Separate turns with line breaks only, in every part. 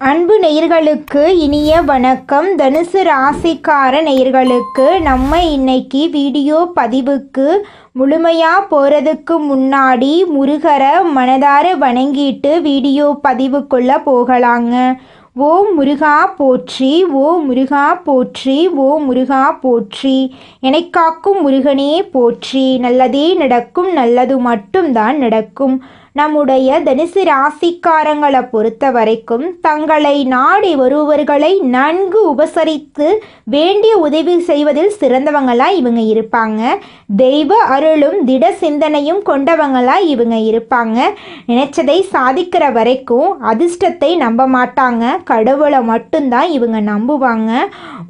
அன்பு நேயர்களுக்கு இனிய வணக்கம். தனுசு ராசிக்கார நேயர்களுக்கு நம்ம இன்னைக்கு வீடியோ பதிவுக்கு முழுமையாக போகிறதுக்கு முன்னாடி முருகரை மனதார வணங்கிட்டு வீடியோ பதிவுக்குள்ளே போகலாங்க. ஓம் முருகா போற்றி, ஓ முருகா போற்றி, ஓ முருகா போற்றி, எனக்காக்கும் முருகனே போற்றி. நல்லதே நடக்கும், நல்லது மட்டும்தான் நடக்கும். நம்முடைய தனுசு ராசிக்காரங்களை பொறுத்த வரைக்கும் தங்களை நாடி வருபவர்களை நன்கு உபசரித்து வேண்டிய உதவி செய்வதில் சிறந்தவங்களாக இவங்க இருப்பாங்க. தெய்வ அருளும் திட சிந்தனையும் கொண்டவங்களாக இவங்க இருப்பாங்க. நினைச்சதை சாதிக்கிற வரைக்கும் அதிர்ஷ்டத்தை நம்ப மாட்டாங்க, கடவுளை மட்டும்தான் இவங்க நம்புவாங்க.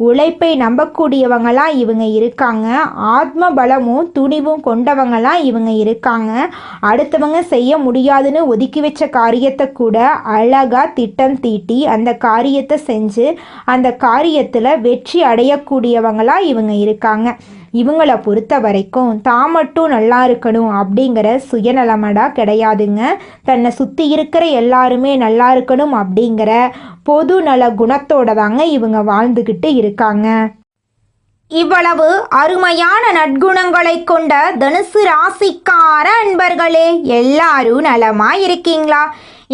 உழைப்பை நம்பக்கூடியவங்களாக இவங்க இருக்காங்க. ஆத்ம பலமும் துணிவும் கொண்டவங்களாக இவங்க இருக்காங்க. அடுத்தவங்க செய்ய முடியாதுன்னு ஒதுக்கி வச்ச காரியத்தை கூட அழகாக திட்டம் தீட்டி அந்த காரியத்தை செஞ்சு அந்த காரியத்தில் வெற்றி அடையக்கூடியவங்களாக இவங்க இருக்காங்க. இவங்களை பொறுத்த வரைக்கும் தான் மட்டும் நல்லா இருக்கணும் அப்படிங்கிற சுயநலமடா கிடையாதுங்க. தன்னை சுற்றி இருக்கிற எல்லாருமே நல்லா இருக்கணும் அப்படிங்கிற பொது நல குணத்தோட தாங்க இவங்க வாழ்ந்துக்கிட்டு இருக்காங்க. இவ்வளவு அருமையான நற்குணங்களை கொண்ட தனுசு ராசிக்கார அன்பர்களே, எல்லாரும் நலமா இருக்கீங்களா?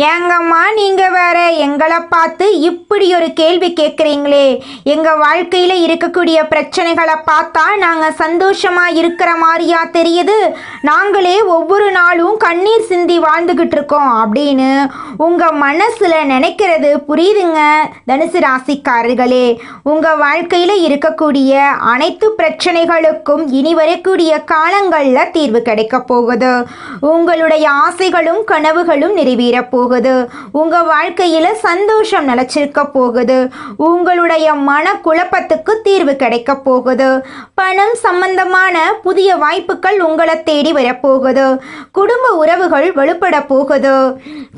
ஏங்கம்மா நீங்கள் வேற எங்களை பார்த்து இப்படி ஒரு கேள்வி கேட்குறீங்களே? எங்கள் வாழ்க்கையில் இருக்கக்கூடிய பிரச்சனைகளை பார்த்தா நாங்கள் சந்தோஷமாக இருக்கிற மாதிரியா தெரியுது? நாங்களே ஒவ்வொரு நாளும் கண்ணீர் சிந்தி வாழ்ந்துக்கிட்டு இருக்கோம் அப்படின்னு உங்கள் மனசில் நினைக்கிறது புரியுதுங்க. தனுசு ராசிக்காரர்களே, உங்கள் வாழ்க்கையில் இருக்கக்கூடிய அனைத்து பிரச்சனைகளுக்கும் இனி வரக்கூடிய காலங்களில் தீர்வு கிடைக்க போகுது. உங்களுடைய ஆசைகளும் கனவுகளும் நிறைவேற போகுது. உங்க வாழ்க்கையில சந்தோஷம் நிலைச்சிருக்க போகுது. உங்களுடைய மன குழப்பத்துக்கு தீர்வு கிடைக்க போகுது. பணம் சம்பந்தமான புதிய வாய்ப்புகள் உங்களை தேடி வரப்போகுது. குடும்ப உறவுகள் வலுப்பட போகுது.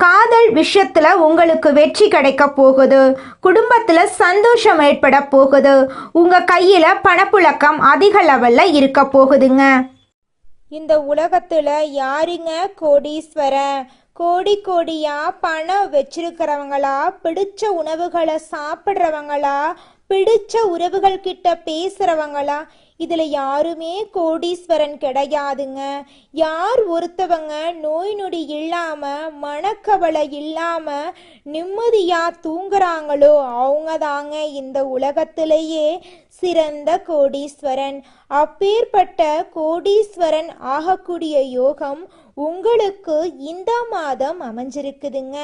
காதல் விஷயத்துல உங்களுக்கு வெற்றி கிடைக்க போகுது. குடும்பத்துல சந்தோஷம் ஏற்பட போகுது. உங்க கையில பணப்புழக்கம் அதிக லெவல்ல இருக்க போகுதுங்க. இந்த உலகத்துல யாருங்க கோடீஸ்வரன்? கோடி கோடியா பணம் வச்சிருக்கிறவங்களா, பிடிச்ச உணவுகளை சாப்பிட்றவங்களா, பிடிச்ச உறவுகள் கிட்ட பேசுறவங்களா? இதுல யாருமே கோடீஸ்வரன் கிடையாதுங்க. யார் ஒருத்தவங்க நோய் நொடி இல்லாம மனக்கவலை இல்லாம நிம்மதியா தூங்குறாங்களோ அவங்க தாங்க இந்த உலகத்திலேயே சிறந்த கோடீஸ்வரன். அப்பேற்பட்ட கோடீஸ்வரன் ஆகக்கூடிய யோகம் உங்களுக்கு இந்த மாதம் அமைஞ்சிருக்குதுங்க.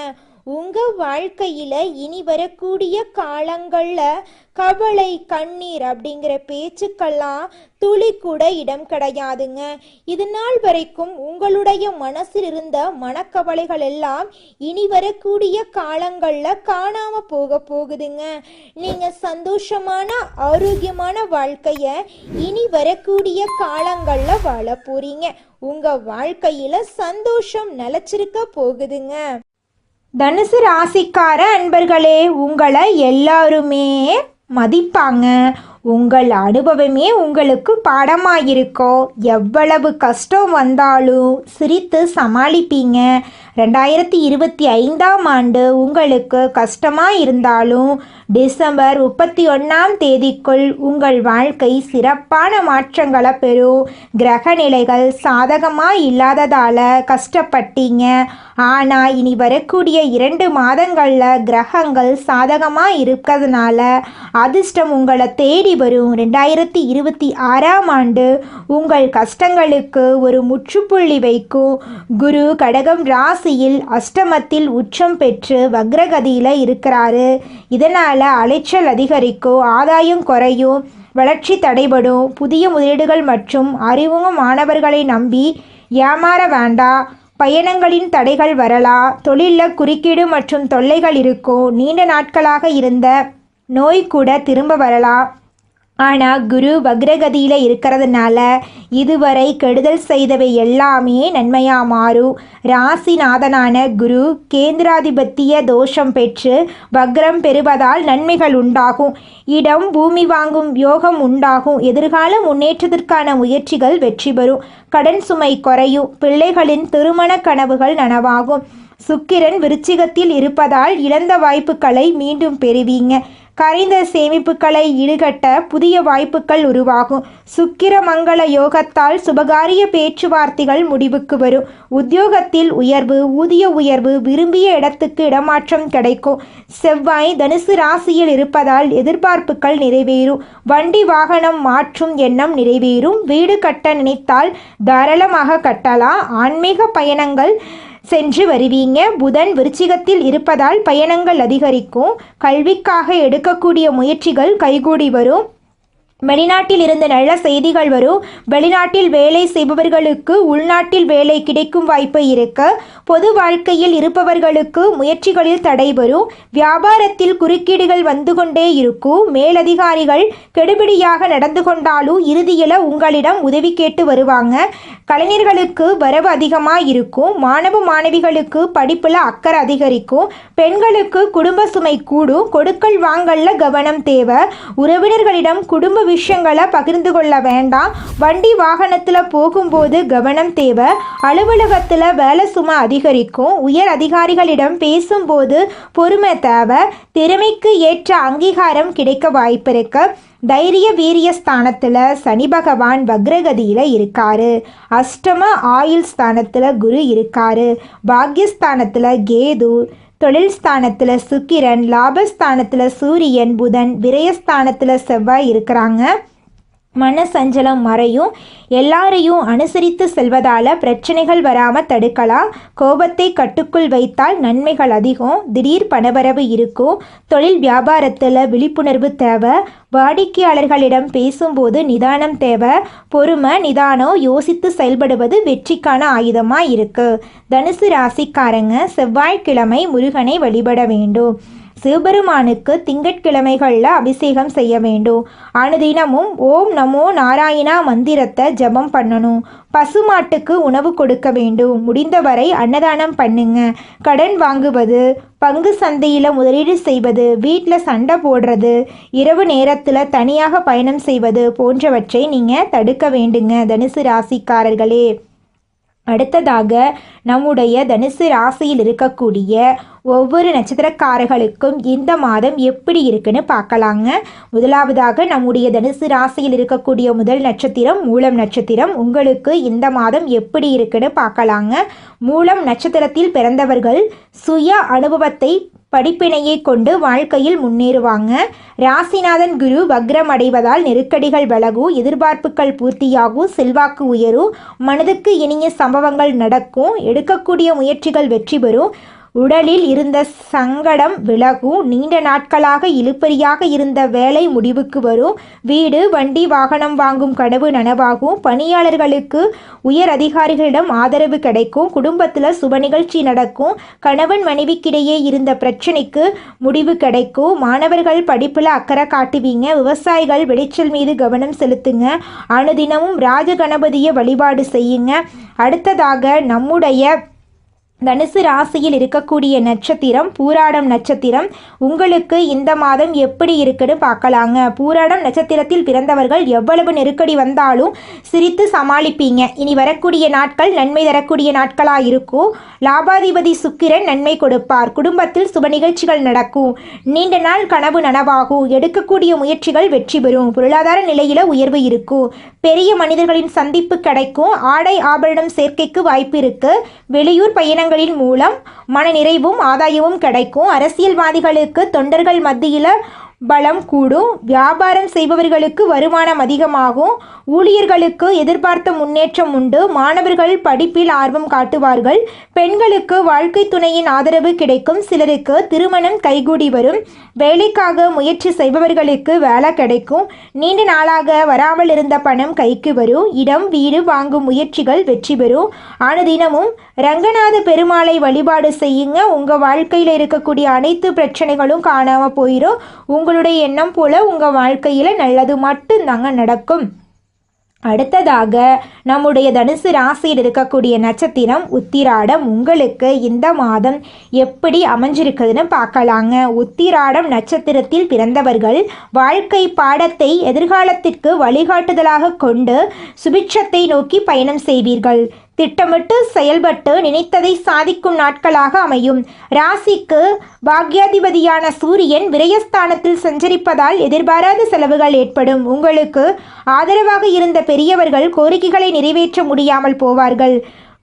உங்க வாழ்க்கையில இனி வரக்கூடிய காலங்கள்ல கவலை கண்ணீர் அப்படிங்கிற பேச்சுக்கெல்லாம் துளி கூட இடம் கிடையாதுங்க. இது நாள் வரைக்கும் உங்களுடைய மனசில் இருந்த மனக்கவலைகள் எல்லாம் இனி வரக்கூடிய காலங்கள்ல காணாம போகுதுங்க. நீங்க சந்தோஷமான ஆரோக்கியமான வாழ்க்கைய இனி வரக்கூடிய காலங்கள்ல வாழ போறீங்க. உங்க வாழ்க்கையில சந்தோஷம் நிலைச்சிருக்க போகுதுங்க. தனுசு ராசிக்கார அன்பர்களே, உங்களை எல்லாருமே மதிப்பாங்க. உங்கள் அனுபவமே உங்களுக்கு பாடமாயிருக்கோம். எவ்வளவு கஷ்டம் வந்தாலும் சிரித்து சமாளிப்பீங்க. 2025 உங்களுக்கு கஷ்டமாக இருந்தாலும் டிசம்பர் 31 உங்கள் வாழ்க்கை சிறப்பான மாற்றங்களை பெறும். கிரக நிலைகள் சாதகமாக இல்லாததால் கஷ்டப்பட்டீங்க. ஆனால் இனி வரக்கூடிய 2 மாதங்களில் கிரகங்கள் சாதகமாக இருக்கிறதுனால அதிர்ஷ்டம் உங்களை தேடி வரும். 2026 உங்கள் கஷ்டங்களுக்கு ஒரு முற்றுப்புள்ளி வைக்கும். குரு கடகம் ராசியில் அஷ்டமத்தில் உச்சம் பெற்று வக்ரகதியில் இருக்கிறாரு. இதனால் அலைச்சல் அதிகரிக்கும், ஆதாயம் குறையும், வளர்ச்சி தடைபடும். புதிய முதலீடுகள் மற்றும் அறிமுக மாணவர்களை நம்பி ஏமாற வேண்டாம். பயணங்களின் தடைகள் வரலாம். தொழிலில் குறுக்கீடு மற்றும் தொல்லைகள் இருக்கும். நீண்ட நாட்களாக இருந்த நோய் கூட திரும்ப வரலாம். ஆனால் குரு வக்ரகதியில் இருக்கிறதுனால இதுவரை கெடுதல் செய்தவை எல்லாமே நன்மையாக மாறும். ராசிநாதனான குரு கேந்திராதிபத்திய தோஷம் பெற்று வக்ரம் பெறுவதால் நன்மைகள் உண்டாகும். இடம் பூமி வாங்கும் யோகம் உண்டாகும். எதிர்கால முன்னேற்றத்திற்கான முயற்சிகள் வெற்றி பெறும். கடன் சுமை குறையும். பிள்ளைகளின் திருமண கனவுகள் நனவாகும். சுக்கிரன் விருச்சிகத்தில் இருப்பதால் இழந்த வாய்ப்புகளை மீண்டும் பெறுவீங்க. கரைந்த சேமிப்புகளை ஈடுகட்ட புதிய வாய்ப்புகள் உருவாகும். சுக்கிர மங்கள யோகத்தால் சுபகாரிய பேச்சுவார்த்தைகள் முடிவுக்கு வரும். உத்தியோகத்தில் உயர்வு, ஊதிய உயர்வு, விரும்பிய இடத்துக்கு இடமாற்றம் கிடைக்கும். செவ்வாய் தனுசு ராசியில் இருப்பதால் எதிர்பார்ப்புகள் நிறைவேறும். வண்டி வாகனம் மாற்றும் எண்ணம் நிறைவேறும். வீடு கட்ட நினைத்தால் தாராளமாக கட்டலாம். ஆன்மீக பயணங்கள் சென்று வருவீங்க. புதன் விருச்சிகத்தில் இருப்பதால் பயணங்கள் அதிகரிக்கும். கல்விக்காக எடுக்கக்கூடிய முயற்சிகள் கைகூடி வரும். வெளிநாட்டில் இருந்து நல்ல செய்திகள் வரும். வெளிநாட்டில் வேலை செய்பவர்களுக்கு உள்நாட்டில் வேலை கிடைக்கும் வாய்ப்பு இருக்கு. பொது வாழ்க்கையில் இருப்பவர்களுக்கு முயற்சிகளில் தடை வரும். வியாபாரத்தில் குறுக்கீடுகள் வந்து கொண்டே இருக்கும். மேலதிகாரிகள் கெடுபிடியாக நடந்து கொண்டாலும் இறுதியில் உங்களிடம் உதவி கேட்டு வருவாங்க. கலைஞர்களுக்கு வரவு அதிகமாக இருக்கும். மாணவ மாணவிகளுக்கு படிப்பில் அக்கறை அதிகரிக்கும். பெண்களுக்கு குடும்ப சுமை கூடும். கொடுக்கல் வாங்கல்ல கவனம் தேவை. உறவினர்களிடம் குடும்ப விஷயங்களை பகிர்ந்து கொள்ள வேண்டாம். வண்டி வாகனத்தில் போகும்போது கவனம் தேவை. அலுவலகத்தில் வேலை சுமை அதிகரிக்கும். உயர் அதிகாரிகளிடம் பேசும்போது பொறுமை தேவை. திறமைக்கு ஏற்ற அங்கீகாரம் கிடைக்க வாய்ப்பு இருக்கு. தைரிய வீரிய ஸ்தானத்தில் சனி பகவான் வக்ரகதியில் இருக்காரு. அஷ்டம ஆயுள் ஸ்தானத்தில் குரு இருக்காரு. பாக்யஸ்தானத்தில் கேது, தொழில் ஸ்தானத்தில் சுக்கிரன், லாபஸ்தானத்தில் சூரியன், புதன், விரயஸ்தானத்தில் செவ்வாய் இருக்கிறாங்க. மன சஞ்சலம் மறையும். எல்லாரையும் அனுசரித்து செல்வதால் பிரச்சனைகள் வராமல் தடுக்கலாம். கோபத்தை கட்டுக்குள் வைத்தால் நன்மைகள் அதிகம். திடீர் பணவரவு இருக்கும். தொழில் வியாபாரத்தில் விழிப்புணர்வு தேவை. வாடிக்கையாளர்களிடம் பேசும்போது நிதானம் தேவை. பொறுமை, நிதானம், யோசித்து செயல்படுவது வெற்றிக்கான ஆயுதமாக இருக்குது. தனுசு ராசிக்காரங்க செவ்வாய்க்கிழமை முருகனை வழிபட வேண்டும். சிவபெருமானுக்கு திங்கட்கிழமைகளில் அபிஷேகம் செய்ய வேண்டும். அனுதினமும் ஓம் நமோ நாராயணா மந்திரத்தை ஜபம் பண்ணணும். பசுமாட்டுக்கு உணவு கொடுக்க வேண்டும். முடிந்தவரை அன்னதானம் பண்ணுங்க. கடன் வாங்குவது, பங்கு சந்தையில் முதலீடு செய்வது, வீட்டில் சண்டை போடுறது, இரவு நேரத்தில் தனியாக பயணம் செய்வது போன்றவற்றை நீங்கள் தடுக்க வேண்டுங்க தனுசு ராசிக்காரர்களே. அடுத்ததாக நம்முடைய தனுசு ராசியில் இருக்கக்கூடிய ஒவ்வொரு நட்சத்திரக்காரர்களுக்கும் இந்த மாதம் எப்படி இருக்குன்னு பார்க்கலாங்க. முதலாவதாக நம்முடைய தனுசு ராசியில் இருக்கக்கூடிய முதல் நட்சத்திரம் மூலம் நட்சத்திரம். உங்களுக்கு இந்த மாதம் எப்படி இருக்குன்னு பார்க்கலாங்க. மூலம் நட்சத்திரத்தில் பிறந்தவர்கள் சுய அனுபவத்தை படிப்பினையை கொண்டு வாழ்க்கையில் முன்னேறுவாங்க. ராசிநாதன் குரு வக்ரம் அடைவதால் நெருக்கடிகள் விலகும். எதிர்பார்ப்புகள் பூர்த்தியாகும். செல்வாக்கு உயரும். மனதுக்கு இனிய சம்பவங்கள் நடக்கும். எடுக்கக்கூடிய முயற்சிகள் வெற்றி பெறும். உடலில் இருந்த சங்கடம் விலகும். நீண்ட நாட்களாக இழுபறியாக இருந்த வேலை முடிவுக்கு வரும். வீடு, வண்டி, வாகனம் வாங்கும் கனவு நனவாகும். பணியாளர்களுக்கு உயர் அதிகாரிகளிடம் ஆதரவு கிடைக்கும். குடும்பத்தில் சுப நிகழ்ச்சி நடக்கும். கணவன் மனைவிக்கிடையே இருந்த பிரச்சனைக்கு முடிவு கிடைக்கும். மாணவர்கள் படிப்பில் அக்கறை காட்டுவீங்க. விவசாயிகள் விளைச்சல் மீது கவனம் செலுத்துங்க. அனுதினமும் ராஜ கணபதியை வழிபாடு செய்யுங்க. அடுத்ததாக நம்முடைய தனுசு ராசியில் இருக்கக்கூடிய நட்சத்திரம் பூராடம் நட்சத்திரம். உங்களுக்கு இந்த மாதம் எப்படி இருக்குன்னு பார்க்கலாங்க. பூராடம் நட்சத்திரத்தில் பிறந்தவர்கள் எவ்வளவு நெருக்கடி வந்தாலும் சிரித்து சமாளிப்பீங்க. இனி வரக்கூடிய நாட்கள் நன்மை தரக்கூடிய நாட்களாக இருக்கும். லாபாதிபதி சுக்கிரன் நன்மை கொடுப்பார். குடும்பத்தில் சுப நிகழ்ச்சிகள் நடக்கும். நீண்ட நாள் கனவு நனவாகும். எடுக்கக்கூடிய முயற்சிகள் வெற்றி பெறும். பொருளாதார நிலையில உயர்வு இருக்கும். பெரிய மனிதர்களின் சந்திப்பு கிடைக்கும். ஆடை ஆபரணம் சேர்க்கைக்கு வாய்ப்பு இருக்கு. வெளியூர் பயணங்களின் மூலம் மன நிறைவும் ஆதாயமும் கிடைக்கும். அரசியல்வாதிகளுக்கு தொண்டர்கள் மத்தியில் பலம் கூடும். வியாபாரம் செய்பவர்களுக்கு வருமானம் அதிகமாகும். ஊழியர்களுக்கு எதிர்பார்த்த முன்னேற்றம் உண்டு. மாணவர்கள் படிப்பில் ஆர்வம் காட்டுவார்கள். பெண்களுக்கு வாழ்க்கை துணையின் ஆதரவு கிடைக்கும். சிலருக்கு திருமணம் கைகூடி வரும். வேலைக்காக முயற்சி செய்பவர்களுக்கு வேலை கிடைக்கும். நீண்ட நாளாக வராமல் இருந்த பணம் கைக்கு வரும். இடம், வீடு வாங்கும் முயற்சிகள் வெற்றி பெறும். அனுதினமும் ரங்கநாத பெருமாளை வழிபாடு செய்யுங்க. உங்கள் வாழ்க்கையில் இருக்கக்கூடிய அனைத்து பிரச்சனைகளும் காணாமல் போயிடும். உங்களுடைய எண்ணம் போல உங்கள் வாழ்க்கையில் நல்லது மட்டும்தாங்க நடக்கும். அடுத்ததாக நம்முடைய தனுசு ராசியில் இருக்கக்கூடிய நட்சத்திரம் உத்திராடம். உங்களுக்கு இந்த மாதம் எப்படி அமைஞ்சிருக்குதுன்னு பார்க்கலாங்க. உத்திராடம் நட்சத்திரத்தில் பிறந்தவர்கள் வாழ்க்கை பாடத்தை எதிர்காலத்திற்கு வழிகாட்டுதலாக கொண்டு சுபிட்சத்தை நோக்கி பயணம் செய்வீர்கள். திட்டமிட்டு செயல்பட்டு நினைத்ததை சாதிக்கும் நாட்களாக அமையும். ராசிக்கு பாக்யாதிபதியான சூரியன் விரயஸ்தானத்தில் சஞ்சரிப்பதால் எதிர்பாராத செலவுகள் ஏற்படும். உங்களுக்கு ஆதரவாக இருந்த பெரியவர்கள் கோரிக்கைகளை நிறைவேற்ற முடியாமல் போவார்கள்.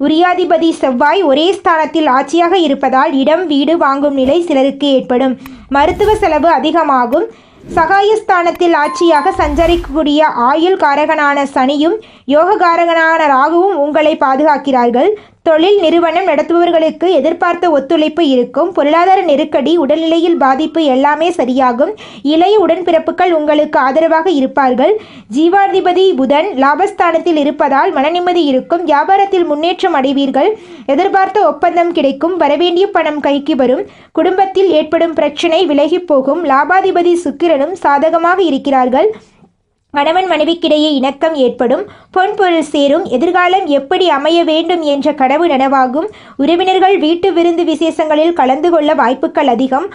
உரியாதிபதி செவ்வாய் ஒரே ஸ்தானத்தில் ஆட்சியாக இருப்பதால் இடம் வீடு வாங்கும் நிலை சிலருக்கு ஏற்படும். மருத்துவ செலவு அதிகமாகும். சகாயஸ்தானத்தில் ஆட்சியாக சஞ்சரிக்கக்கூடிய ஆயுள் காரகனான சனியும் யோககாரகனான ராகுவும் உங்களை பாதுகாக்கிறார்கள். தொழில் நிறுவனம் நடத்துபவர்களுக்கு எதிர்பார்த்த ஒத்துழைப்பு இருக்கும். பொருளாதார நெருக்கடி, உடல்நிலையில் பாதிப்பு எல்லாமே சரியாகும். இளைய உடன்பிறப்புகள் உங்களுக்கு ஆதரவாக இருப்பார்கள். ஜீவாதிபதி புதன் லாபஸ்தானத்தில் இருப்பதால் மனநிம்மதி இருக்கும். வியாபாரத்தில் முன்னேற்றம் அடைவீர்கள். எதிர்பார்த்த ஒப்பந்தம் கிடைக்கும். வரவேண்டிய பணம் கைக்கு வரும். குடும்பத்தில் ஏற்படும் பிரச்சனை விலகி போகும். லாபாதிபதி சுக்கிரனும் சாதகமாக இருக்கிறார்கள். கணவன் மனைவிக்கிடையே இணக்கம் ஏற்படும். பொன்பொருள் சேரும். எதிர்காலம் எப்படி அமைய வேண்டும் என்ற கனவு நனவாகும். உறவினர்கள் வீட்டு விருந்து விசேஷங்களில் கலந்து கொள்ள வாய்ப்புகள் அதிகம்.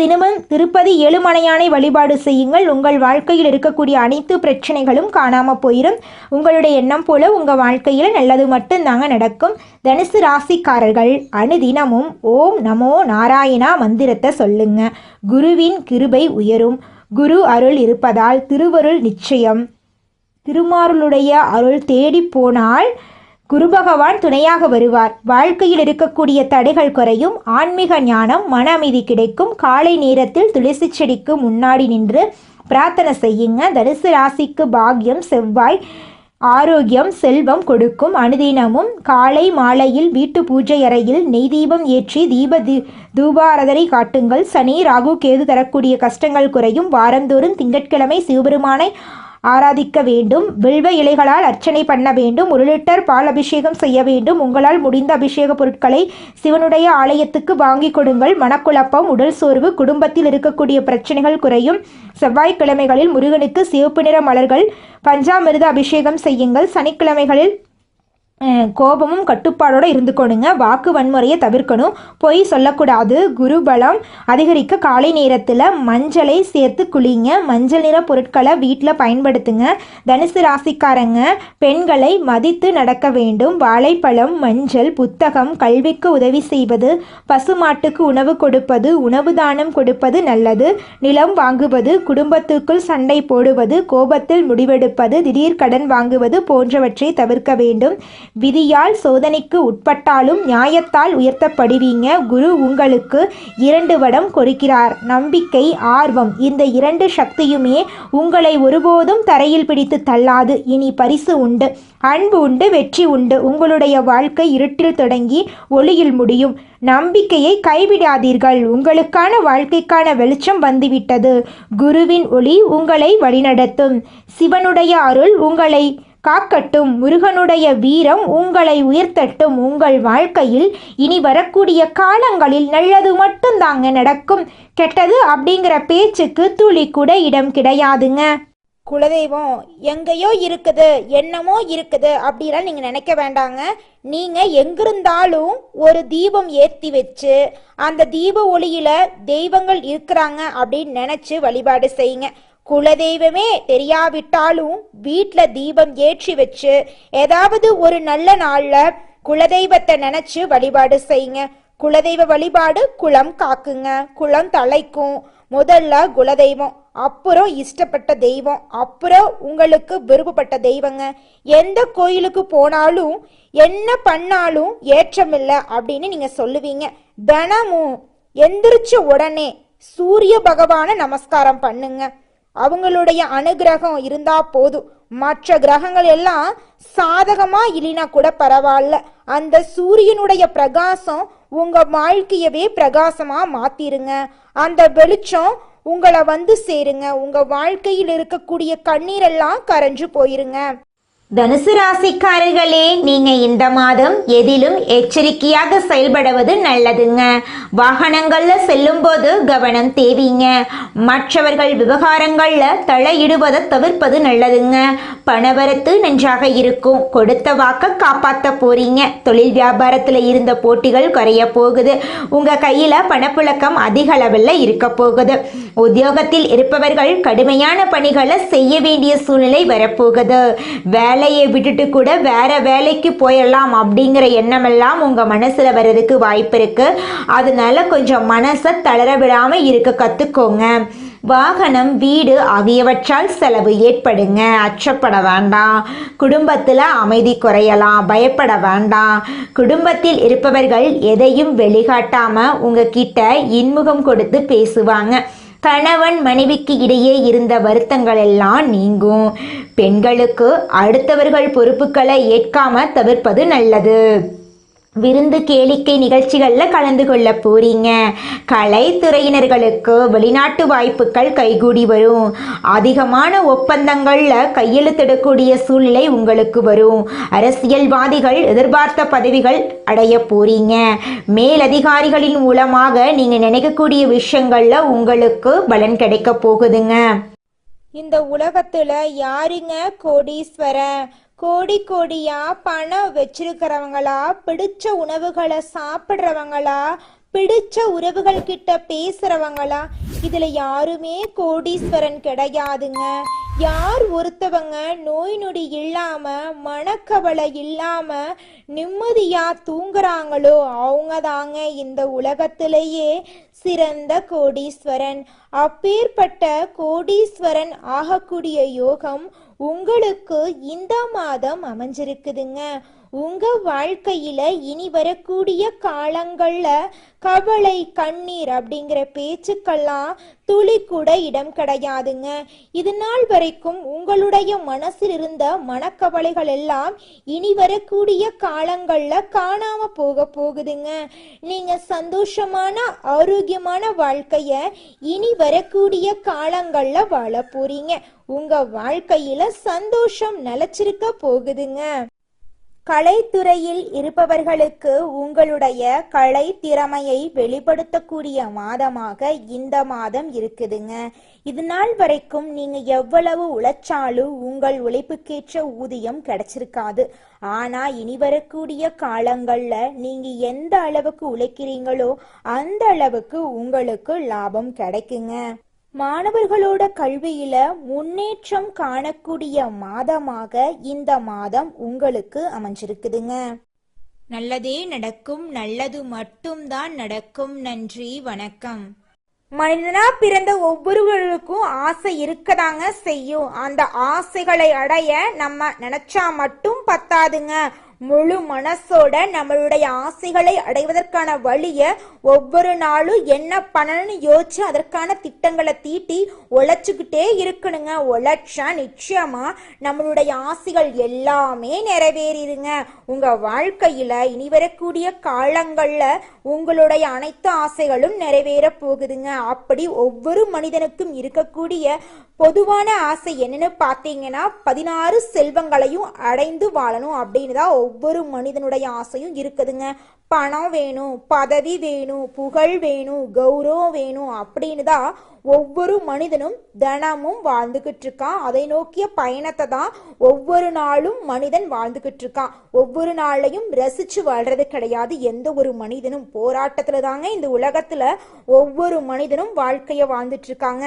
தினமும் திருப்பதி ஏழுமலையானை வழிபாடு செய்யுங்கள். உங்கள் வாழ்க்கையில் இருக்கக்கூடிய அனைத்து பிரச்சனைகளும் காணாமல் போயிடும். உங்களுடைய எண்ணம் போல உங்கள் வாழ்க்கையில் நல்லது மட்டும்தாங்க நடக்கும். தனுசு ராசிக்காரர்கள் அனுதினமும் ஓம் நமோ நாராயணா மந்திரத்தை சொல்லுங்க. குருவின் கிருபை உயரும். குரு அருள் இருப்பதால் திருவருள் நிச்சயம். திருமாருளுடைய அருள் தேடி போனால் குரு பகவான் துணையாக வருவார். வாழ்க்கையில் இருக்கக்கூடிய தடைகள் குறையும். ஆன்மீக ஞானம், மன அமைதி கிடைக்கும். காலை நேரத்தில் துளசி செடிக்கு முன்னாடி நின்று பிரார்த்தனை செய்யுங்க. தனுசு ராசிக்கு பாக்கியம் செவ்வாய் ஆரோக்கியம் செல்வம் கொடுக்கும். அனுதினமும் காலை மாலையில் வீட்டு பூஜை அறையில் நெய் தீபம் ஏற்றி தூபாரதனை காட்டுங்கள். சனி ராகு கேது தரக்கூடிய கஷ்டங்கள் குறையும். வாரந்தோறும் திங்கட்கிழமை சிவபெருமானை ஆராதிக்க வேண்டும். வில்வ இலைகளால் அர்ச்சனை பண்ண வேண்டும். 1 லிட்டர் பால் அபிஷேகம் செய்ய வேண்டும். உங்களால் முடிந்த அபிஷேக பொருட்களை சிவனுடைய ஆலயத்துக்கு வாங்கி கொடுங்கள். மனக்குழப்பம், உடல் சோர்வு, குடும்பத்தில் இருக்கக்கூடிய பிரச்சனைகள் குறையும். செவ்வாய்க்கிழமைகளில் முருகனுக்கு சிவப்பு நிற மலர்கள் பஞ்சாமிர்த அபிஷேகம் செய்யுங்கள். சனிக்கிழமைகளில் கோபமும் கட்டுப்பாடோடு இருந்துக்கணுங்க. வாக்கு வன்முறையை தவிர்க்கணும். பொய் சொல்லக்கூடாது. குருபலம் அதிகரிக்க காலை நேரத்தில் மஞ்சளை சேர்த்து குளிங்க. மஞ்சள் நிற பொருட்களை வீட்டில் பயன்படுத்துங்க. தனுசு ராசிக்காரங்க பெண்களை மதித்து நடக்க வேண்டும். வாழைப்பழம், மஞ்சள், புத்தகம், கல்விக்கு உதவி செய்வது, பசுமாட்டுக்கு உணவு கொடுப்பது, உணவு தானம் கொடுப்பது நல்லது. நிலம் வாங்குவது, குடும்பத்துக்குள் சண்டை போடுவது, கோபத்தில் முடிவெடுப்பது, திடீர் கடன் வாங்குவது போன்றவற்றை தவிர்க்க வேண்டும். விதியால் சோதனைக்கு உட்பட்டாலும் நியாயத்தால் உயர்த்தப்படுவீங்க. குரு உங்களுக்கு 2 வடம் கொடுக்கிறார். நம்பிக்கை, ஆர்வம், இந்த 2 சக்தியுமே உங்களை ஒருபோதும் தரையில் பிடித்து தள்ளாது. இனி பரிசு உண்டு, அன்பு உண்டு, வெற்றி உண்டு. உங்களுடைய வாழ்க்கை இருட்டில் தொடங்கி ஒளியில் முடியும். நம்பிக்கையை கைவிடாதீர்கள். உங்களுக்கான வாழ்க்கைக்கான வெளிச்சம் வந்துவிட்டது. குருவின் ஒளி உங்களை வழிநடத்தும். சிவனுடைய அருள் உங்களை காக்கட்டும். முருகனுடைய வீரம் உங்களை உயர்த்தட்டும். உங்கள் வாழ்க்கையில் இனி வரக்கூடிய காலங்களில் நல்லது மட்டும்தாங்க நடக்கும். கெட்டது அப்படிங்கிற பேச்சுக்கு துளி கூட இடம் கிடையாதுங்க.
குலதெய்வம் எங்கேயோ இருக்குது, என்னமோ இருக்குது அப்படிலாம் நீங்கள் நினைக்க வேண்டாங்க. நீங்கள் எங்கிருந்தாலும் ஒரு தீபம் ஏற்றி வச்சு அந்த தீப ஒளியில் தெய்வங்கள் இருக்கிறாங்க அப்படின்னு நினச்சி வழிபாடு செய்யுங்க. குலதெய்வமே தெரியாவிட்டாலும் வீட்டில் தீபம் ஏற்றி வச்சு ஏதாவது ஒரு நல்ல நாளில் குலதெய்வத்தை நினச்சி வழிபாடு செய்யுங்க. குலதெய்வ வழிபாடு குலம் காக்குங்க, குலம் தலைக்கும். முதல்ல குலதெய்வம், அப்புறம் இஷ்டப்பட்ட தெய்வம், அப்புறம் உங்களுக்கு விருப்பப்பட்ட தெய்வங்க. எந்த கோயிலுக்கு போனாலும் என்ன பண்ணாலும் ஏற்றமில்லை அப்படின்னு நீங்கள் சொல்லுவீங்க. தினமும் எந்திரிச்ச உடனே சூரிய பகவானை நமஸ்காரம் பண்ணுங்க. அவங்களுடைய அனுகிரகம் இருந்தா போதும். மற்ற கிரகங்கள் எல்லாம் சாதகமா இல்லைனா கூட பரவாயில்ல. அந்த சூரியனுடைய பிரகாசம் உங்க வாழ்க்கையவே பிரகாசமா மாத்திருங்க. அந்த வெளிச்சம் உங்களை வந்து சேருங்க. உங்க வாழ்க்கையில் இருக்கக்கூடிய கண்ணீரெல்லாம் கரைஞ்சு போயிருங்க.
தனுசு ராசிக்காரர்களே, நீங்க இந்த மாதம் எதிலும் எச்சரிக்கையாக செயல்படுவது நல்லதுங்க. வாகனங்கள்ல செல்லும் போது கவனம் தேவைங்க. மற்றவர்கள் விவகாரங்கள்ல தலையிடுவதை தவிர்ப்பது நல்லதுங்க. பணவரத்து நன்றாக இருக்கும். கொடுத்த வாக்க காப்பாற்ற போறீங்க. தொழில் வியாபாரத்துல இருந்த போட்டிகள் குறைய போகுது. உங்க கையில பணப்புழக்கம் அதிக அளவில் இருக்க போகுது. உத்தியோகத்தில் இருப்பவர்கள் கடுமையான பணிகளை செய்ய வேண்டிய சூழ்நிலை வரப்போகுது. வேலை வேலையை விட்டுட்டு கூட வேற வேலைக்கு போயிடலாம் அப்படிங்கிற எண்ணமெல்லாம் உங்கள் மனசில் வர்றதுக்கு வாய்ப்பு இருக்குது. அதனால கொஞ்சம் மனசை தளர விடாமல் இருக்க கற்றுக்கோங்க. வாகனம், வீடு ஆகியவற்றால் செலவு ஏற்படுங்க. அச்சப்பட வேண்டாம். குடும்பத்தில் அமைதி குறையலாம். பயப்பட வேண்டாம். குடும்பத்தில் இருப்பவர்கள் எதையும் வெளிக்காட்டாமல் உங்ககிட்ட இன்முகம் கொடுத்து பேசுவாங்க. கணவன் மனைவிக்கு இடையே இருந்த வருத்தங்கள் எல்லாம் நீங்கும். பெண்களுக்கு அடுத்தவர்கள் பொறுப்புகளை ஏற்காம தவிர்ப்பது நல்லது. விருந்து கேளிக்கை நிகழ்ச்சிகளில் கலந்து கொள்ள போறீங்க. கலைத்துறையினர்களுக்கு வெளிநாட்டு வாய்ப்புகள் கைகூடி வரும். அதிகமான ஒப்பந்தங்களில் கையெழுத்திடக்கூடிய சூழ்நிலை உங்களுக்கு வரும். அரசியல்வாதிகள் எதிர்பார்த்த பதவிகள் அடைய போறீங்க. மேலதிகாரிகளின் மூலமாக நீங்கள் நினைக்கக்கூடிய விஷயங்களில் உங்களுக்கு பலன் கிடைக்க போகுதுங்க.
இந்த உலகத்துல யாருங்க கோடீஸ்வரன்? கோடி கோடியா பணம் வச்சிருக்கிறவங்களா, பிடிச்ச உணவுகளை சாப்பிட்றவங்களா, பிடிச்ச உறவுகள் கிட்ட பேசுறவங்களா? இதுல யாருமே கோடீஸ்வரன் கிடையாதுங்க. யார் ஒருத்தவங்க நோய் நொடி இல்லாம, மனக்கவலை இல்லாம நிம்மதியா தூங்குறாங்களோ அவங்க தாங்க இந்த உலகத்திலேயே சிறந்த கோடீஸ்வரன். அப்பேற்பட்ட கோடீஸ்வரன் ஆகக்கூடிய யோகம் உங்களுக்கு இந்த மாதம் அமைஞ்சிருக்குதுங்க. உங்க வாழ்க்கையில இனி வரக்கூடிய காலங்கள்ல கவலை, கண்ணீர் அப்படிங்கிற பேச்சுக்கெல்லாம் துளி கூட இடம் கிடையாதுங்க. இது நாள் வரைக்கும் உங்களுடைய மனசில் இருந்த மனக்கவலைகள் எல்லாம் இனி வரக்கூடிய காலங்கள்ல காணாம போகுதுங்க. நீங்க சந்தோஷமான ஆரோக்கியமான வாழ்க்கைய இனி வரக்கூடிய காலங்கள்ல வாழ போறீங்க. உங்க வாழ்க்கையில சந்தோஷம் நிலைச்சிருக்க போகுதுங்க. கலைத்துறையில் இருப்பவர்களுக்கு உங்களுடைய கலை திறமையை வெளிப்படுத்தக்கூடிய மாதமாக இந்த மாதம் இருக்குதுங்க. இது நாள் வரைக்கும் நீங்க எவ்வளவு உழைச்சாலும் உங்கள் உழைப்புக்கேற்ற ஊதியம் கிடைச்சிருக்காது. ஆனா இனி வரக்கூடிய காலங்கள்ல நீங்க எந்த அளவுக்கு உழைக்கிறீங்களோ அந்த அளவுக்கு உங்களுக்கு லாபம் கிடைக்குங்க. மாணவர்களோட கல்வியில முன்னேற்றம் காணக்கூடிய மாதமாக இந்த மாதம் உங்களுக்கு அமைஞ்சிருக்குதுங்க. நல்லதே நடக்கும். நல்லது மட்டும்தான் நடக்கும். நன்றி, வணக்கம். மனிதனா பிறந்த ஒவ்வொருவருக்கும் ஆசை இருக்கதாங்க செய்யும். அந்த ஆசைகளை அடைய நம்ம நினைச்சா மட்டும் பத்தாதுங்க. முழு மனசோட நம்மளுடைய ஆசைகளை அடைவதற்கான வழிய ஒவ்வொரு நாளும் என்ன பண்ணணும்னு யோசிச்சு அதற்கான திட்டங்களை தீட்டி உழைச்சுக்கிட்டே இருக்கணுங்க. உழைச்சா நிச்சயமா நம்மளுடைய ஆசைகள் எல்லாமே நிறைவேறிடுங்க. உங்க வாழ்க்கையில இனி வரக்கூடிய காலங்கள்ல உங்களுடைய அனைத்து ஆசைகளும் நிறைவேற போகுதுங்க. அப்படி ஒவ்வொரு மனிதனுக்கும் இருக்கக்கூடிய பொதுவான ஆசை என்னன்னு பார்த்தீங்கன்னா 16 செல்வங்களையும் அடைந்து வாழணும் அப்படின்னு தான் ஒவ்வொரு மனிதனுடைய ஆசையும் இருக்குதுங்க. பணம் வேணும், பதவி வேணும், புகழ் வேணும், கௌரவம் வேணும் அப்படின்னு தான் ஒவ்வொரு மனிதனும் தினமும் வாழ்ந்துகிட்டு இருக்கான். அதை நோக்கிய பயணத்தை தான் ஒவ்வொரு நாளும் மனிதன் வாழ்ந்துகிட்டு இருக்கான். ஒவ்வொரு நாளையும் ரசிச்சு வாழ்றது கிடையாது. எந்த ஒரு மனிதனும் போராட்டத்துல தாங்க இந்த உலகத்துல ஒவ்வொரு மனிதனும் வாழ்க்கைய வாழ்ந்துட்டு இருக்காங்க.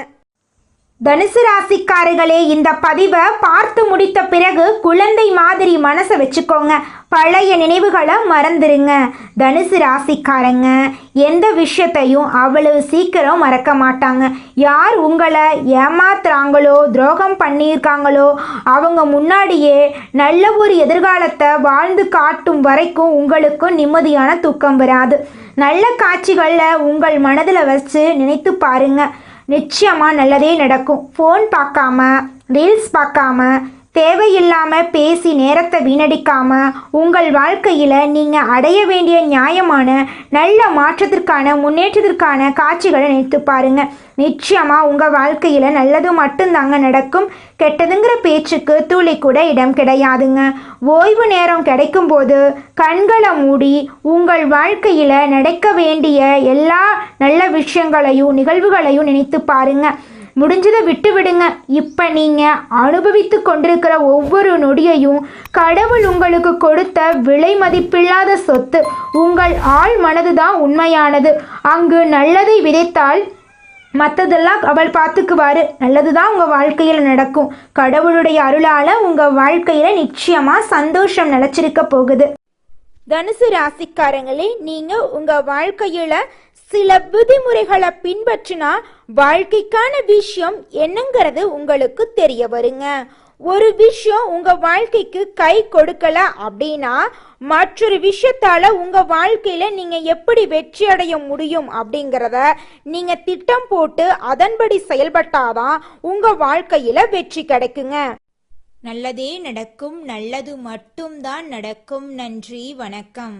தனுசு ராசிக்காரர்களே, இந்த பதிவை பார்த்து முடித்த பிறகு குழந்தை மாதிரி மனசை வச்சுக்கோங்க. பழைய நினைவுகளை மறந்துடுங்க. தனுசு ராசிக்காரங்க எந்த விஷயத்தையும் அவ்வளவு சீக்கிரம் மறக்க மாட்டாங்க. யார் உங்களை ஏமாத்துறாங்களோ, துரோகம் பண்ணியிருக்காங்களோ அவங்க முன்னாடியே நல்ல ஒரு எதிர்காலத்தை வாழ்ந்து காட்டும் வரைக்கும் உங்களுக்கு நிம்மதியான தூக்கம் வராது. நல்ல காட்சிகளில் உங்கள் மனதில் வச்சு நினைத்து பாருங்க. நிச்சயமாக நல்லதே நடக்கும். ஃபோன் பார்க்காம, ரீல்ஸ் பார்க்காம, தேவையில்லாமல் பேசி நேரத்தை வீணடிக்காமல் உங்கள் வாழ்க்கையில் நீங்கள் அடைய வேண்டிய நியாயமான நல்ல மாற்றத்திற்கான முன்னேற்றத்திற்கான காட்சிகளை நினைத்து பாருங்கள். நிச்சயமாக உங்கள் வாழ்க்கையில் நல்லது மட்டும்தாங்க நடக்கும். கெட்டதுங்கிற பேச்சுக்கு துளி கூட இடம் கிடையாதுங்க. ஓய்வு நேரம் கிடைக்கும்போது கண்களை மூடி உங்கள் வாழ்க்கையில் நடக்க வேண்டிய எல்லா நல்ல விஷயங்களையும் நிகழ்வுகளையும் நினைத்து பாருங்க. முடிஞ்சதை விட்டு விடுங்க. இப்போ நீங்கள் அனுபவித்து கொண்டிருக்கிற ஒவ்வொரு நொடியையும் கடவுள் உங்களுக்கு கொடுத்த விலை மதிப்பில்லாத சொத்து. உங்கள் ஆள் மனது தான் உண்மையானது. அங்கு நல்லதை விதைத்தால் மற்றதெல்லாம் அவள் பார்த்துக்குவாரு. நல்லதுதான் உங்கள் வாழ்க்கையில் நடக்கும். கடவுளுடைய அருளால் உங்கள் வாழ்க்கையில் நிச்சயமாக சந்தோஷம் நிலச்சிருக்க போகுது.
தனுசு ராசிக்காரங்களே, நீங்க உங்க வாழ்க்கையில சில விதிமுறைகளை பின்பற்றினா வாழ்க்கைக்கான விஷயம் என்னங்கிறது உங்களுக்கு தெரிய வருங்க. ஒரு விஷயம் உங்க வாழ்க்கைக்கு கை கொடுக்கல அப்படின்னா மற்றொரு விஷயத்தால உங்க வாழ்க்கையில நீங்க எப்படி வெற்றி அடைய முடியும் அப்படிங்கிறத நீங்க திட்டம் போட்டு அதன்படி செயல்பட்டாதான் உங்க வாழ்க்கையில வெற்றி கிடைக்குங்க.
நல்லதே நடக்கும், நல்லது மட்டும்தான் நடக்கும். நன்றி, வணக்கம்.